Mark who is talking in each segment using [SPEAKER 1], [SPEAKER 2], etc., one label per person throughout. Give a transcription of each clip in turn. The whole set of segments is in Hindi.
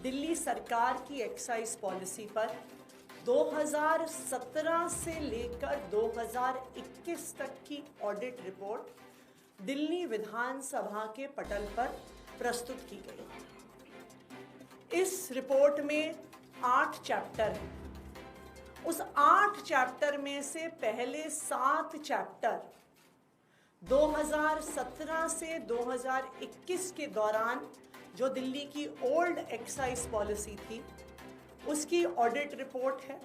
[SPEAKER 1] दिल्ली सरकार की एक्साइज पॉलिसी पर 2017 से लेकर 2021 तक की ऑडिट रिपोर्ट दिल्ली विधानसभा के पटल पर प्रस्तुत की गई। इस रिपोर्ट में 8 चैप्टर हैं। उस 8 चैप्टर में से पहले 7 चैप्टर 2017 से 2021 के दौरान जो दिल्ली की ओल्ड एक्साइज पॉलिसी थी उसकी ऑडिट रिपोर्ट है।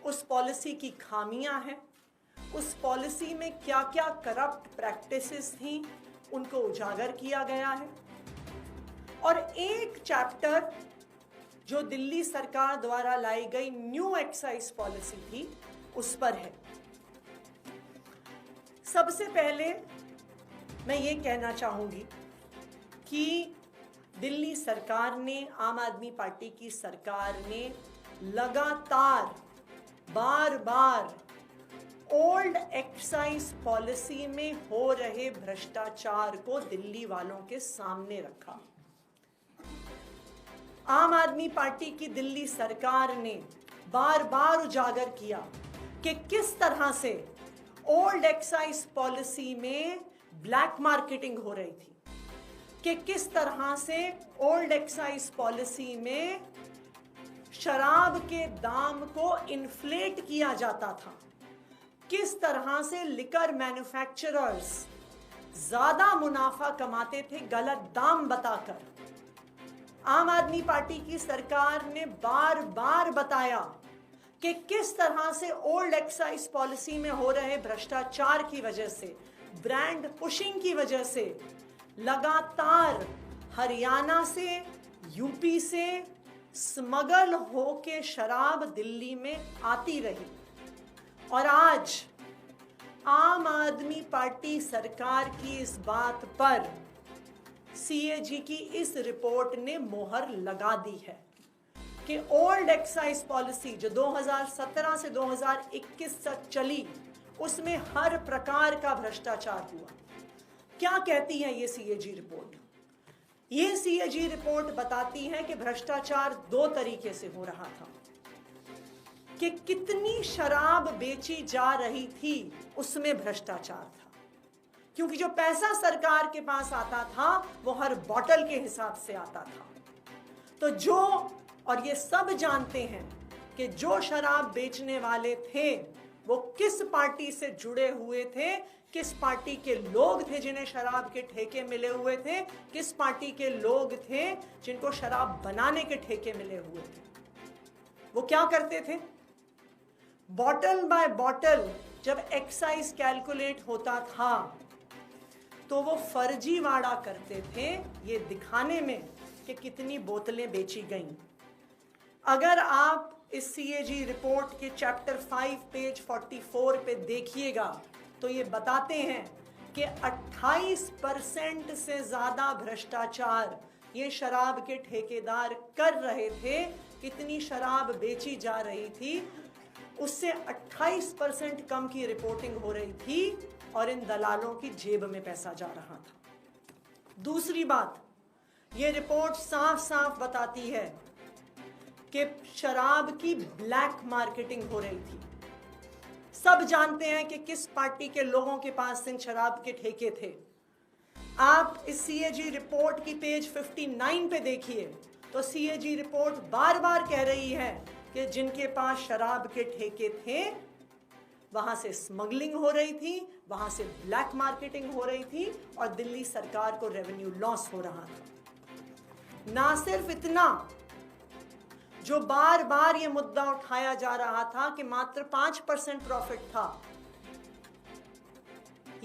[SPEAKER 1] उस पॉलिसी की खामियां हैं, उस पॉलिसी में क्या क्या करप्ट प्रैक्टिसेस थी उनको उजागर किया गया है। और एक चैप्टर जो दिल्ली सरकार द्वारा लाई गई न्यू एक्साइज पॉलिसी थी उस पर है। सबसे पहले मैं ये कहना चाहूंगी कि दिल्ली सरकार ने, आम आदमी पार्टी की सरकार ने लगातार बार बार ओल्ड एक्साइज पॉलिसी में हो रहे भ्रष्टाचार को दिल्ली वालों के सामने रखा। आम आदमी पार्टी की दिल्ली सरकार ने बार बार उजागर किया कि किस तरह से ओल्ड एक्साइज पॉलिसी में ब्लैक मार्केटिंग हो रही थी, कि किस तरह से ओल्ड एक्साइज पॉलिसी में शराब के दाम को इन्फ्लेट किया जाता था, किस तरह से लिकर मैन्युफैक्चरर्स ज्यादा मुनाफा कमाते थे गलत दाम बताकर। आम आदमी पार्टी की सरकार ने बार बार बताया कि किस तरह से ओल्ड एक्साइज पॉलिसी में हो रहे भ्रष्टाचार की वजह से, ब्रांड पुशिंग की वजह से लगातार हरियाणा से, यूपी से स्मगल होके शराब दिल्ली में आती रही। और आज आम आदमी पार्टी सरकार की इस बात पर सीएजी की इस रिपोर्ट ने मोहर लगा दी है कि ओल्ड एक्साइज पॉलिसी जो 2017 से 2021 तक चली उसमें हर प्रकार का भ्रष्टाचार हुआ। क्या कहती है ये सीएजी रिपोर्ट? ये सीएजी रिपोर्ट बताती है कि भ्रष्टाचार 2 तरीके से हो रहा था, कि कितनी शराब बेची जा रही थी उसमें भ्रष्टाचार था, क्योंकि जो पैसा सरकार के पास आता था वो हर बॉटल के हिसाब से आता था। तो जो, और ये सब जानते हैं कि जो शराब बेचने वाले थे वो किस पार्टी से जुड़े हुए थे, किस पार्टी के लोग थे जिन्हें शराब के ठेके मिले हुए थे, किस पार्टी के लोग थे जिनको शराब बनाने के ठेके मिले हुए थे। वो क्या करते थे? बॉटल बाय बॉटल जब एक्साइज कैलकुलेट होता था तो वो फर्जीवाड़ा करते थे ये दिखाने में कि कितनी बोतलें बेची गईं। अगर आप इस सीएजी रिपोर्ट के चैप्टर 5 पेज 44 पे देखिएगा तो ये बताते हैं कि 28% से ज्यादा भ्रष्टाचार ये शराब के ठेकेदार कर रहे थे। कितनी शराब बेची जा रही थी उससे 28% कम की रिपोर्टिंग हो रही थी और इन दलालों की जेब में पैसा जा रहा था। दूसरी बात, ये रिपोर्ट साफ साफ बताती है कि शराब की ब्लैक मार्केटिंग हो रही थी। सब जानते हैं कि किस पार्टी के लोगों के पास इन शराब के ठेके थे। आप इस सीएजी रिपोर्ट की पेज 59 पे देखिए तो सीएजी रिपोर्ट बार बार कह रही है कि जिनके पास शराब के ठेके थे वहां से स्मगलिंग हो रही थी, वहां से ब्लैक मार्केटिंग हो रही थी और दिल्ली सरकार को रेवेन्यू लॉस हो रहा था। ना सिर्फ इतना, जो बार बार ये मुद्दा उठाया जा रहा था कि मात्र 5% प्रॉफिट था,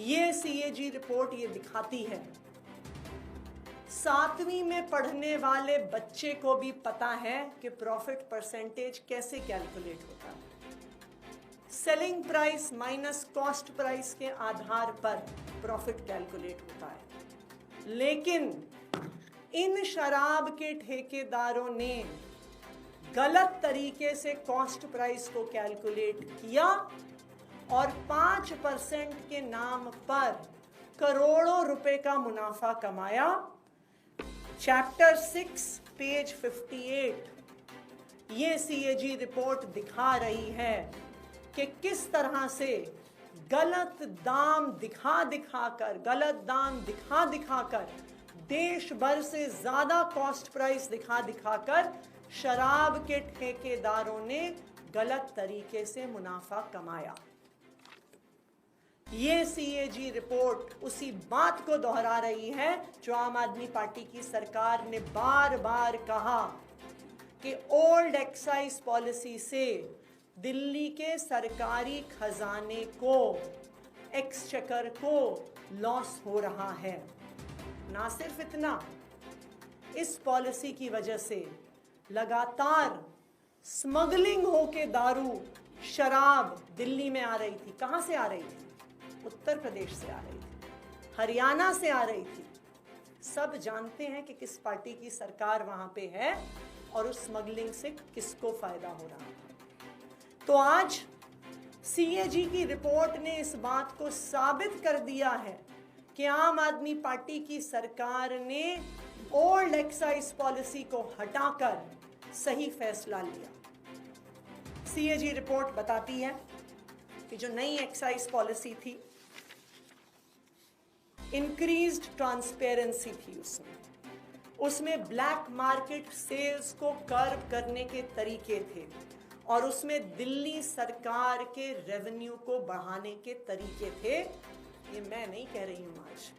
[SPEAKER 1] ये सीएजी रिपोर्ट ये दिखाती है 7वीं में पढ़ने वाले बच्चे को भी पता है कि प्रॉफिट परसेंटेज कैसे कैलकुलेट होता है। Selling price minus cost price के आधार पर प्रॉफिट कैलकुलेट होता है। लेकिन इन शराब के ठेकेदारों ने गलत तरीके से कॉस्ट प्राइस को कैलकुलेट किया और 5% के नाम पर करोड़ों रुपए का मुनाफा कमाया चैप्टर 6 पेज 58 ये सीएजी रिपोर्ट दिखा रही है कि किस तरह से गलत दाम दिखा दिखाकर देश भर से ज्यादा कॉस्ट प्राइस दिखाकर शराब के ठेकेदारों ने गलत तरीके से मुनाफा कमाया। ये सीएजी रिपोर्ट उसी बात को दोहरा रही है जो आम आदमी पार्टी की सरकार ने बार बार कहा कि ओल्ड एक्साइज पॉलिसी से दिल्ली के सरकारी खजाने को, एक्सचेकर को लॉस हो रहा है। ना सिर्फ इतना, इस पॉलिसी की वजह से लगातार स्मगलिंग होके दारू, शराब दिल्ली में आ रही थी। कहां से आ रही थी? उत्तर प्रदेश से आ रही थी, हरियाणा से आ रही थी। सब जानते हैं कि किस पार्टी की सरकार वहां पे है और उस स्मगलिंग से किसको फायदा हो रहा था। तो आज सीएजी की रिपोर्ट ने इस बात को साबित कर दिया है कि आम आदमी पार्टी की सरकार ने ओल्ड एक्साइज पॉलिसी को हटाकर सही फैसला लिया। सीएजी रिपोर्ट बताती है कि जो नई एक्साइज पॉलिसी थी, इंक्रीज्ड ट्रांसपेरेंसी थी उसमें ब्लैक मार्केट सेल्स को कर्व करने के तरीके थे और उसमें दिल्ली सरकार के रेवेन्यू को बढ़ाने के तरीके थे। ये मैं नहीं कह रही हूं आज,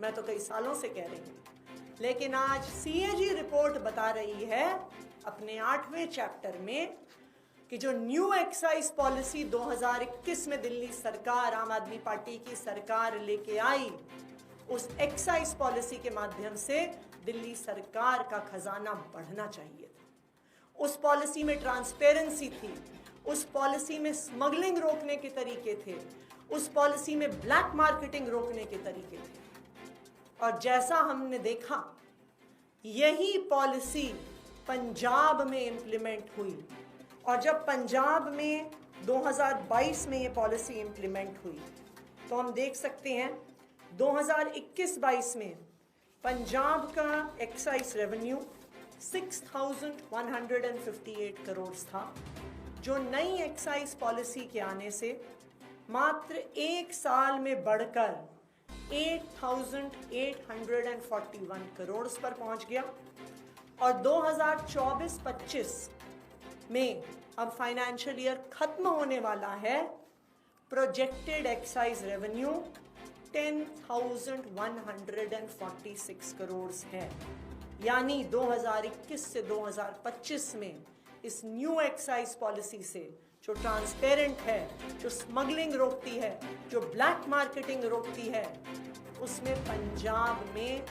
[SPEAKER 1] मैं तो कई सालों से कह रही हूं, लेकिन आज सीएजी रिपोर्ट बता रही है अपने 8वें चैप्टर में कि जो न्यू एक्साइज पॉलिसी 2021 में दिल्ली सरकार, आम आदमी पार्टी की सरकार लेके आई, उस एक्साइज पॉलिसी के माध्यम से दिल्ली सरकार का खजाना बढ़ना चाहिए था। उस पॉलिसी में ट्रांसपेरेंसी थी, उस पॉलिसी में स्मगलिंग रोकने के तरीके थे, उस पॉलिसी में ब्लैक मार्केटिंग रोकने के तरीके थे। और जैसा हमने देखा, यही पॉलिसी पंजाब में इंप्लीमेंट हुई और जब पंजाब में 2022 में ये पॉलिसी इंप्लीमेंट हुई तो हम देख सकते हैं 2021-22 में पंजाब का एक्साइज रेवेन्यू 6,158 करोड़ था, जो नई एक्साइज पॉलिसी के आने से मात्र एक साल में बढ़कर 8,841 करोड़ पर पहुंच गया। और 2024-25 में अब फाइनेंशियल ईयर खत्म होने वाला है, प्रोजेक्टेड एक्साइज रेवेन्यू 10,146 करोड़ है। यानी 2021 से 2025 में इस न्यू एक्साइज पॉलिसी से जो ट्रांसपेरेंट है, जो स्मगलिंग रोकती है, जो ब्लैक मार्केटिंग रोकती है, उसमें पंजाब में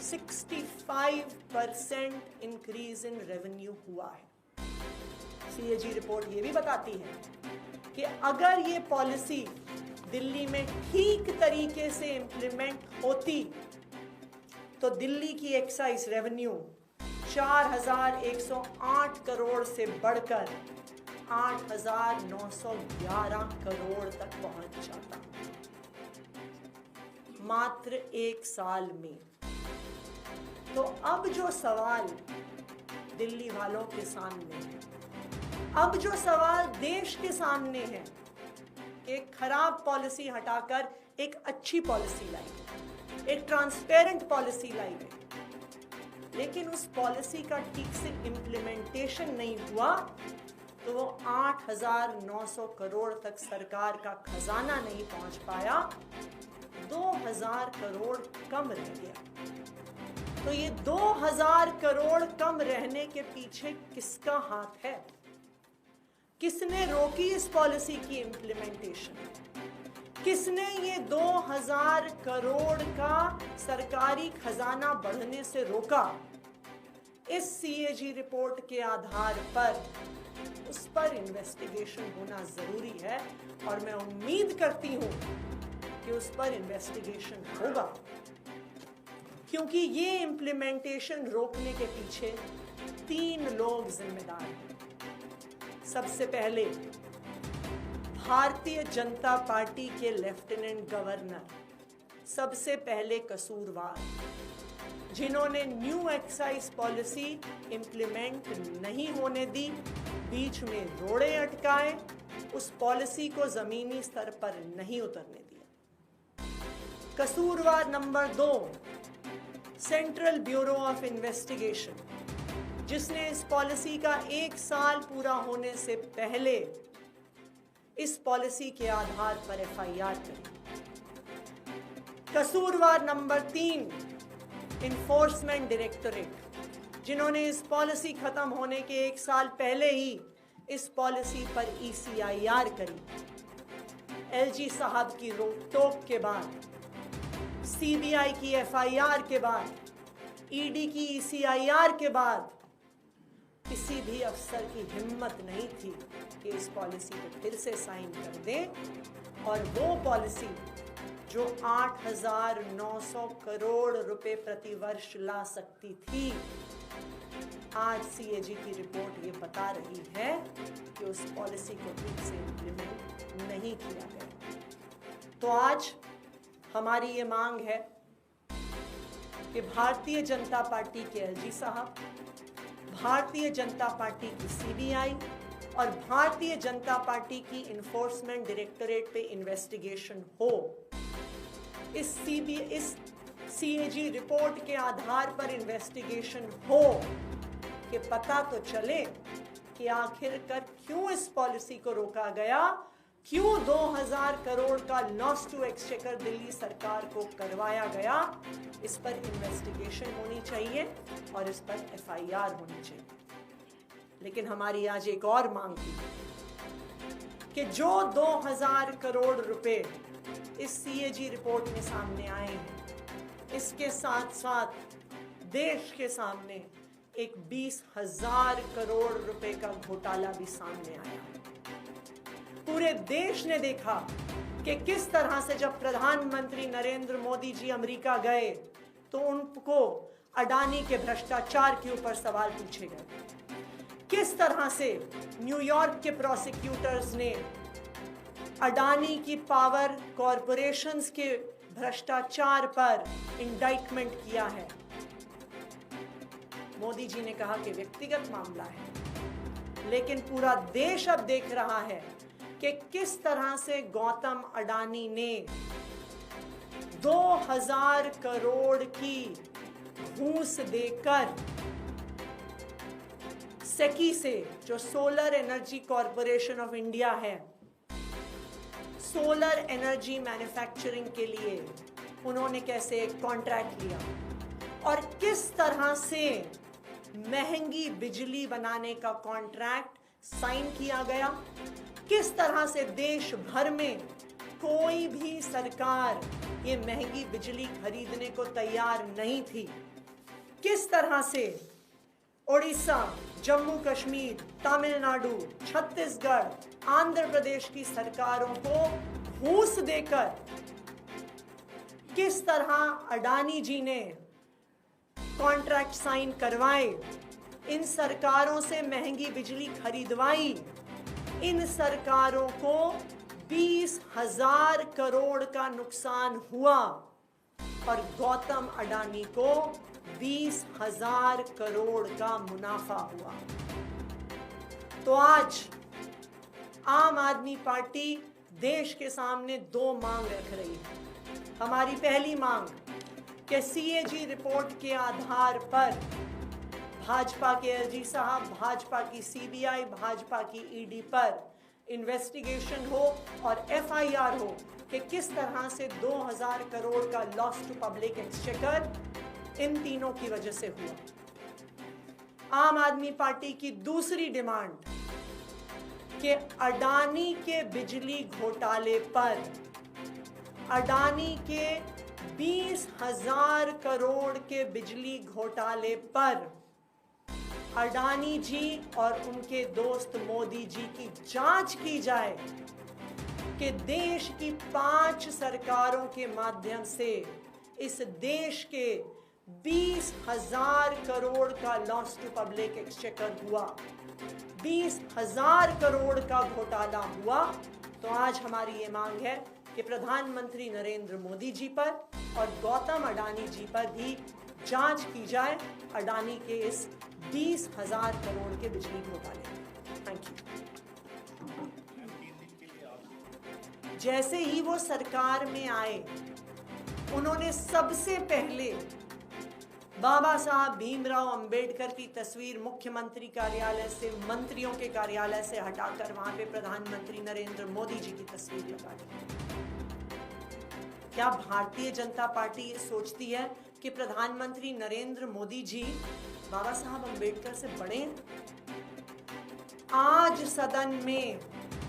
[SPEAKER 1] 65% इंक्रीज इन रेवेन्यू हुआ है। सीएजी रिपोर्ट ये भी बताती है कि अगर ये पॉलिसी दिल्ली में ठीक तरीके से इंप्लीमेंट होती तो दिल्ली की एक्साइज रेवेन्यू 4,108 करोड़ से बढ़कर 8,911 करोड़ तक पहुंच जाता, मात्र एक साल में। तो अब जो सवाल दिल्ली वालों के सामने है, अब जो सवाल देश के सामने है, एक खराब पॉलिसी हटाकर एक अच्छी पॉलिसी लाई, एक ट्रांसपेरेंट पॉलिसी लाई गई, लेकिन उस पॉलिसी का ठीक से इम्प्लीमेंटेशन नहीं हुआ तो वो 8,900 करोड़ तक सरकार का खजाना नहीं पहुंच पाया, 2,000 करोड़ कम रह गया। तो ये 2,000 करोड़ कम रहने के पीछे किसका हाथ है? किसने रोकी इस पॉलिसी की इम्प्लीमेंटेशन? किसने ये 2,000 करोड़ का सरकारी खजाना बढ़ने से रोका? इस सीएजी रिपोर्ट के आधार पर उस पर इन्वेस्टिगेशन होना जरूरी है और मैं उम्मीद करती हूं कि उस पर इन्वेस्टिगेशन होगा, क्योंकि ये इम्प्लीमेंटेशन रोकने के पीछे 3 लोग जिम्मेदार हैं। सबसे पहले भारतीय जनता पार्टी के लेफ्टिनेंट गवर्नर सबसे पहले कसूरवार, जिन्होंने न्यू एक्साइज पॉलिसी इम्प्लीमेंट नहीं होने दी, बीच में रोड़े अटकाए, उस पॉलिसी को जमीनी स्तर पर नहीं उतरने दिया। कसूरवार number 2, central bureau of investigation, जिसने इस पॉलिसी का 1 साल पूरा होने से पहले इस पॉलिसी के आधार पर एफआईआर करी। कसूरवार नंबर 3, इन्फोर्समेंट डायरेक्टोरेट, जिन्होंने इस पॉलिसी खत्म होने के 1 साल पहले ही इस पॉलिसी पर ईसीआईआर करी। एलजी साहब की रोक टोक के बाद, सीबीआई की एफआईआर के बाद, ईडी की ईसीआईआर के बाद किसी भी अफसर की हिम्मत नहीं थी कि इस पॉलिसी को फिर से साइन कर दें। और वो पॉलिसी जो 8,900 करोड़ रुपए प्रति वर्ष ला सकती थी, आज सीएजी की रिपोर्ट ये बता रही है कि उस पॉलिसी को ठीक से इम्प्लीमेंट नहीं किया गया। तो आज हमारी ये मांग है कि भारतीय जनता पार्टी के एलजी साहब, भारतीय जनता पार्टी की सीबीआई और भारतीय जनता पार्टी की इन्फोर्समेंट डायरेक्टोरेट पे इन्वेस्टिगेशन हो। इस सीएजी रिपोर्ट के आधार पर इन्वेस्टिगेशन हो कि पता तो चले कि आखिरकार क्यों इस पॉलिसी को रोका गया, क्यों 2000 करोड़ का लॉस टू एक्सचेकर दिल्ली सरकार को करवाया गया। इस पर इन्वेस्टिगेशन होनी चाहिए और इस पर एफआईआर होनी चाहिए। लेकिन हमारी आज एक और मांग थी कि जो 2000 करोड़ रुपए इस सीएजी रिपोर्ट में सामने आए हैं, इसके साथ साथ देश के सामने एक 20,000 करोड़ रुपए का घोटाला भी सामने आया। पूरे देश ने देखा कि किस तरह से जब प्रधानमंत्री नरेंद्र मोदी जी अमेरिका गए तो उनको अडानी के भ्रष्टाचार के ऊपर सवाल पूछे गए। किस तरह से न्यूयॉर्क के प्रोसिक्यूटर्स ने अडानी की पावर कॉरपोरेशंस के भ्रष्टाचार पर इंडाइटमेंट किया है। मोदी जी ने कहा कि व्यक्तिगत मामला है, लेकिन पूरा देश अब देख रहा है कि किस तरह से गौतम अडानी ने 2000 करोड़ की घूस देकर सेकी से, जो solar energy corporation of India है, सोलर एनर्जी मैन्युफैक्चरिंग के लिए उन्होंने कैसे एक कॉन्ट्रैक्ट लिया और किस तरह से महंगी बिजली बनाने का कॉन्ट्रैक्ट साइन किया गया। किस तरह से देश भर में कोई भी सरकार ये महंगी बिजली खरीदने को तैयार नहीं थी। किस तरह से ओडिशा, जम्मू कश्मीर, तमिलनाडु, छत्तीसगढ़, आंध्र प्रदेश की सरकारों को घूस देकर किस तरह अडानी जी ने कॉन्ट्रैक्ट साइन करवाए, इन सरकारों से महंगी बिजली खरीदवाई। इन सरकारों को 20,000 करोड़ का नुकसान हुआ और गौतम अडानी को 20,000 करोड़ का मुनाफा हुआ। तो आज आम आदमी पार्टी देश के सामने 2 मांग रख रही है। हमारी पहली मांग कि सीएजी रिपोर्ट के आधार पर भाजपा के एलजी साहब, भाजपा की सीबीआई, भाजपा की ईडी पर इन्वेस्टिगेशन हो और एफआईआर हो कि किस तरह से 2000 करोड़ का लॉस टू पब्लिक एक्सचेकर इन तीनों की वजह से हुआ। आम आदमी पार्टी की दूसरी डिमांड कि अडानी के बिजली घोटाले पर, अडानी के 20,000 करोड़ के बिजली घोटाले पर अडानी जी और उनके दोस्त मोदी जी की जांच की जाए कि देश की 5 सरकारों के माध्यम से इस देश के 20,000 करोड़ का लॉस टू पब्लिक एक्सचेकर हुआ, 20,000 करोड़ का घोटाला हुआ। तो आज हमारी ये मांग है कि प्रधानमंत्री नरेंद्र मोदी जी पर और गौतम अडानी जी पर भी जांच की जाए अडानी के इस 20,000 करोड़ के बिजली घोटाले। Thank you. जैसे ही वो सरकार में आए, उन्होंने सबसे पहले बाबा साहब भीमराव अंबेडकर की तस्वीर मुख्यमंत्री कार्यालय से, मंत्रियों के कार्यालय से हटाकर वहां पे प्रधानमंत्री नरेंद्र मोदी जी की तस्वीर लगा दी। क्या भारतीय जनता पार्टी ये सोचती है कि प्रधानमंत्री नरेंद्र मोदी जी बाबा साहब अंबेडकर से बड़े हैं? आज सदन में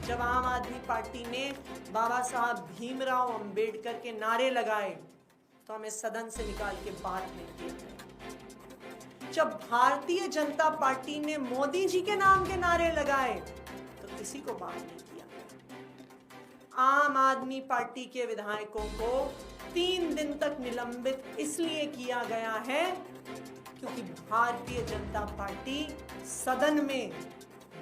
[SPEAKER 1] जब आम आदमी पार्टी ने बाबा साहब भीमराव अंबेडकर के नारे लगाए तो हमें सदन से निकाल के बाहर नहीं किया। जब भारतीय जनता पार्टी ने मोदी जी के नाम के नारे लगाए तो किसी को बाहर नहीं किया। आम आदमी पार्टी के विधायकों को 3 दिन तक निलंबित इसलिए किया गया है क्योंकि भारतीय जनता पार्टी सदन में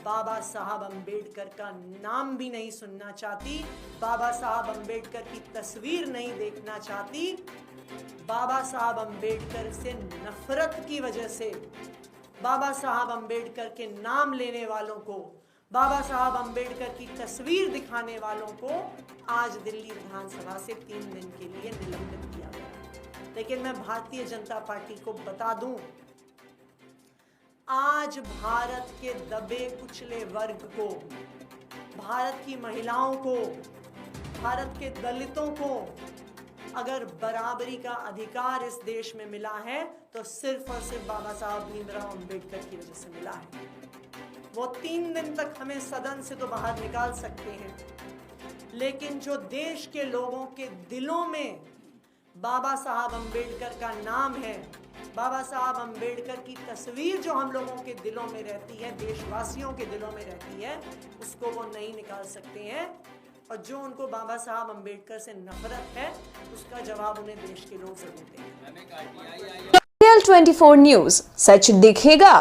[SPEAKER 1] बाबा साहब अंबेडकर का नाम भी नहीं सुनना चाहती, बाबा साहब अंबेडकर की तस्वीर नहीं देखना चाहती। बाबा साहब अंबेडकर से नफरत की वजह से बाबा साहब अंबेडकर के नाम लेने वालों को, बाबा साहब अंबेडकर की तस्वीर दिखाने वालों को आज दिल्ली विधानसभा से 3 दिन के लिए निलंबित किया गया। लेकिन मैं भारतीय जनता पार्टी को बता दूं, आज भारत के दबे कुचले वर्ग को, भारत की महिलाओं को, भारत के दलितों को अगर बराबरी का अधिकार इस देश में मिला है तो सिर्फ और सिर्फ बाबा साहब भीमराव अंबेडकर की वजह से मिला है। वो 3 दिन तक हमें सदन से तो बाहर निकाल सकते हैं, लेकिन जो देश के लोगों के दिलों में बाबा साहब अंबेडकर का नाम है, बाबा साहब अंबेडकर की तस्वीर जो हम लोगों के दिलों में रहती है, देशवासियों के दिलों में रहती है, उसको वो नहीं निकाल सकते हैं। और जो उनको बाबा साहब अंबेडकर से नफरत है, उसका जवाब उन्हें देश के लोग जरूर देंगे।
[SPEAKER 2] ABL 24 न्यूज, सच दिखेगा।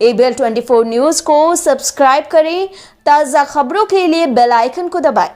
[SPEAKER 2] ABL 24 न्यूज को सब्सक्राइब करें, ताज़ा खबरों के लिए बेल आइकन को दबाएं।